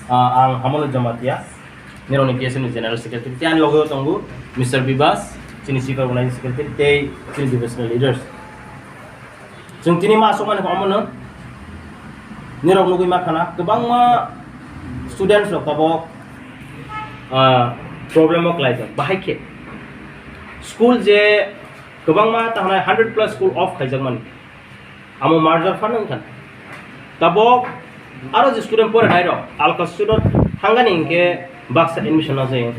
आं Hamolo Jamatia Nironi PSM General Secretary Tian Logo Tongu Mr. Bibas Sini Chief Organizing Secretary Tay Sini Divisional Leaders Jung tini masuk mana kamu Nirok nugui makana kebang ma students lok tabok problem ok lain bahai ke school je kebang ma tahana 100+ school off khaijak mani amo marjar fanang kan tabok aro je student pore dairo alka student hangani inke baksa admission na jay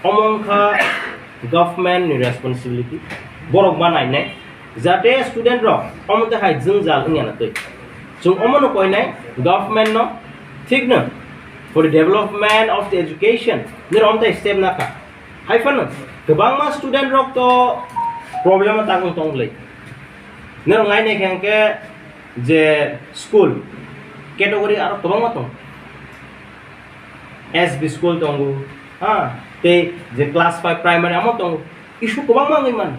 omong kha government ni responsibility borok banai ne jate student rok omte hai jungjal ngana toi jung omono koi nai government no thik na for the development of the education nir omte step na ka hai fan kebang ma student rok to problem tangong tong lei nir ngai ne khang ke je school category aro kebang ma tong SB school tongu ha te je class 5 primary amo tong issue kebang ma ngai man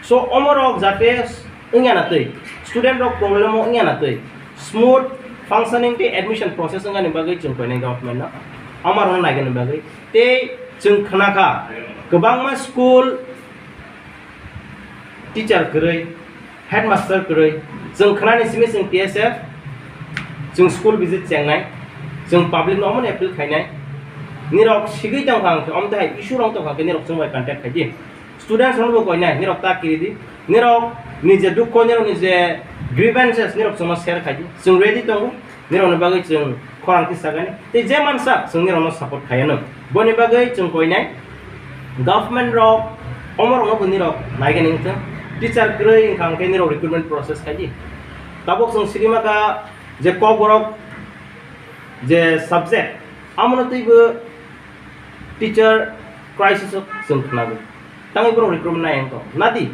so omorok jate ingana tei student rok problem ingana tei smooth functioning the admission process ngani bagai chung koi government na amar on nai gan bagai te chung khana kha kebang ma school teacher koroi headmaster koroi chung khana ni simi chung PSF chung school visit chengnai chung public no mon appeal khainai nirok sigui tang khang omta hai issue rong tang khang nirok chung bai contact khai students hon bo koi nai nirok ta kiridi nirok nije dukho nirok nije grievances nirok chung share khai chung ready tongo nirok ne bagai chung khorang ki sagani te je mansa chung nirok no support khayano boni bagai chung koi nai government rok omor no nirok naigen ingta teacher grei khang ke nirok recruitment process khai tabok chung sigima ka je ko borok je subject amno teibo teacher crisis chung khnago tangi pro recruitment na engko nadi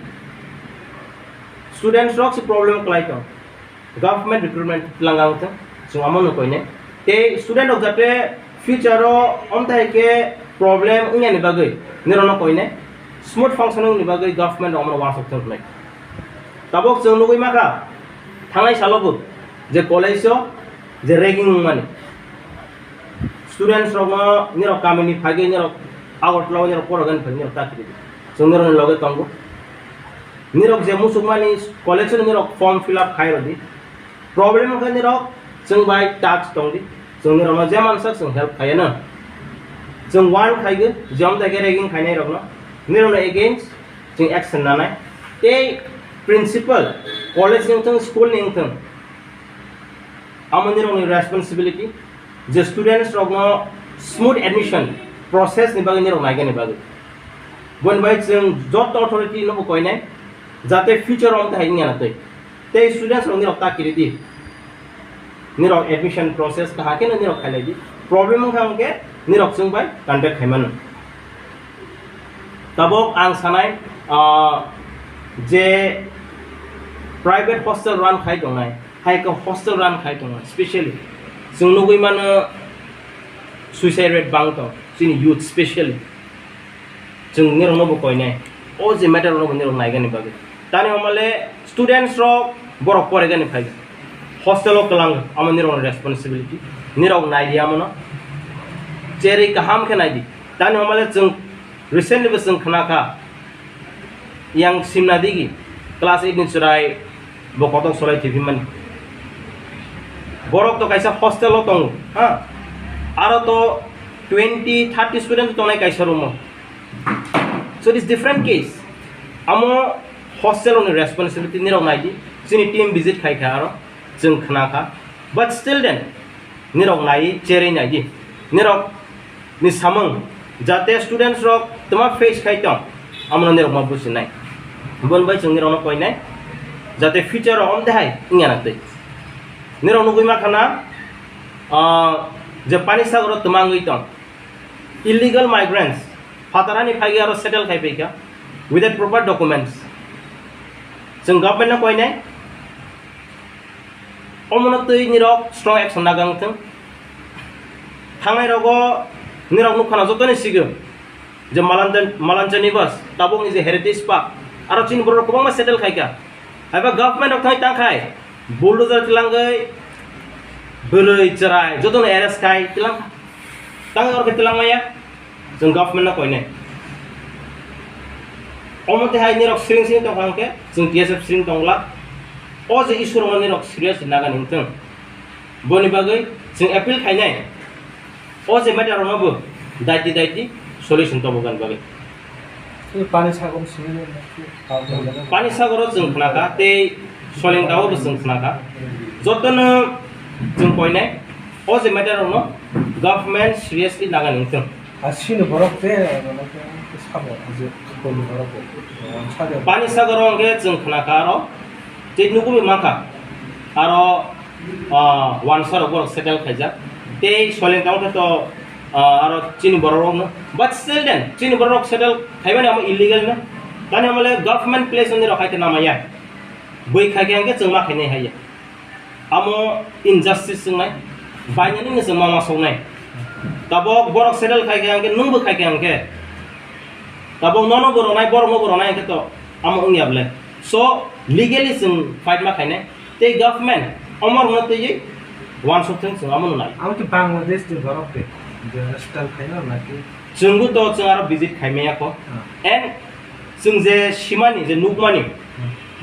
students rock si problem klai to government recruitment langang ta so amon ko ne te student ok jate future ro omtai ke problem unya ni bagai nirono ko ne smooth functioning ni bagai government amon wa faktor nai tabok jong nugui maka thangai salobu je college o je ragging mani students ro niro kamini phage niro agot law niro porogan phage niro takri sundur loge tongo nirok je musukmani college nirok form fill up khai rodi problem ka nirok jeng bai tax tongdi jeng nirok ma je mansak jeng help khayana jeng wan khayge jom ta ke ragging khainai rok no nirok na against jeng action na nai te principal college ning thang school ning thang amon nirok ni responsibility je students rok no smooth admission process ni bagai nirok nai ni bagai bon bai jeng jot authority no koi nai jate future on ta ingana tei te students on nirok ta kiridi nirok admission process ka hake na nirok khalai di problem khang ke nirok chung bai contact khaiman tabok ang sanai je private hostel run khai dongai hai ka hostel run khai dongai especially chung nugui man suicide rate bang to sini youth especially chung nirok no koi nai o je matter no nirok nai gani bagai tani omale students ro borok pore gani phaiga hostel o kalang amon nirok responsibility nirok nai dia mono cheri kaham khe nai di tani omale chung recently besung khana kha yang simna digi class 8 ni churai bokotok solai tv man borok to kaisa hostel o tong ha aro to 20-30 students to nai kaisa room so this different case amo hostel on responsibility nirok nai di sini team visit khai kha aro jeng khana kha but still then nirok nai cheri nai di nirok ni samung jate students rok tuma face khai tong amon nirok ma busi nai bon bai jeng nirok no koi nai jate future om dai ingana tei nirok nugui ma khana je pani sagar tuma ngui tong illegal migrants fatarani phagi aro settle khai peika without proper documents jeng government na koi nai omono tei nirok strong action nagang thang thangai rogo nirok nukhana jotoni sigo je malanjan nibas tabong ni je heritage park aro chin boro kobang ma settle khai ka aba government ok thai tang khai bulldozer tilangai बोरै चराय जतन arrest खाय तिलां तांग और के तिलां माया जों government ना कोइने अमते हाय निरक सिरिं सिरिं तंखांके जों टीएसएफ सिरिं तंगला ओ जे इसुर मन निरक सिरियास नागा निंतों बनि बागै जों एपिल खायनाय ओ जे मेटार नबो दाइति सल्यूशन तबगन बागै पानी सागम सिरिं पानी सागर जों खनाका ते सलेंगाव जों खनाका जतन जों कोइनाय ओ जे मेटार न गवर्नमेंट सिरियासलि नागा निंतों आसिनो बरफ ते साबो जे खबरनि बरफ सागो पानी सागर अंगे जों खनाका आरो ते नुगुबि माखा आरो वानसार बरफ सेटल खायजा ते सलेंगाव तो आरो चिनि बरफ न बट स्टिल देन चिनि बरफ सेटल खायबानि हम इलीगल न तानि हमले गवर्नमेंट प्लेस नि रखायते नामाया बै खायगे जों मा खायनाय हायो आमो इनजास्टिस जोंनाय बायनानै जों मामा सौनाय दाबो बरफ सेटल खायगे नोंबो खायगे दाबो ननो बरनाय बरफ न बरनाय के तो आमो उंयाबले सो लीगली जों फाइट मा खायनाय ते गवर्नमेंट अमर न तयै वान सथों जों आमो नाय आम के बांग्लादेश नि बरफ ते जे स्टाइल खायना नाकि जोंबो तो जों आरो विजिट खायमायाखो एन जों जे सिमानि जे नुकमानि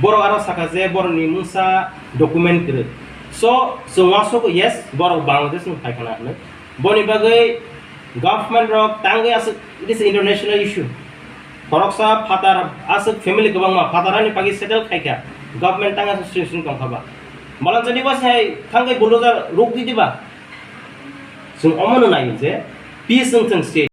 बर आरो साखा जे बरनि मुसा डकुमेन्ट करे सो जों वासो यस बर बांग्लादेश नि फायखाना न बनि बागै गवर्नमेंट रक तांगे आस इट इज इंटरनेशनल इशू फरकसा फातार आस फैमिली गोबां मा फातारानि पागि सेटल खायखा गवर्नमेंट तांगा सिचुएशन दंखाबा माला जदि बासाय थांगै बुलडोजार रुक दिदिबा जों अमनो नायो जे पीस जों स्टेट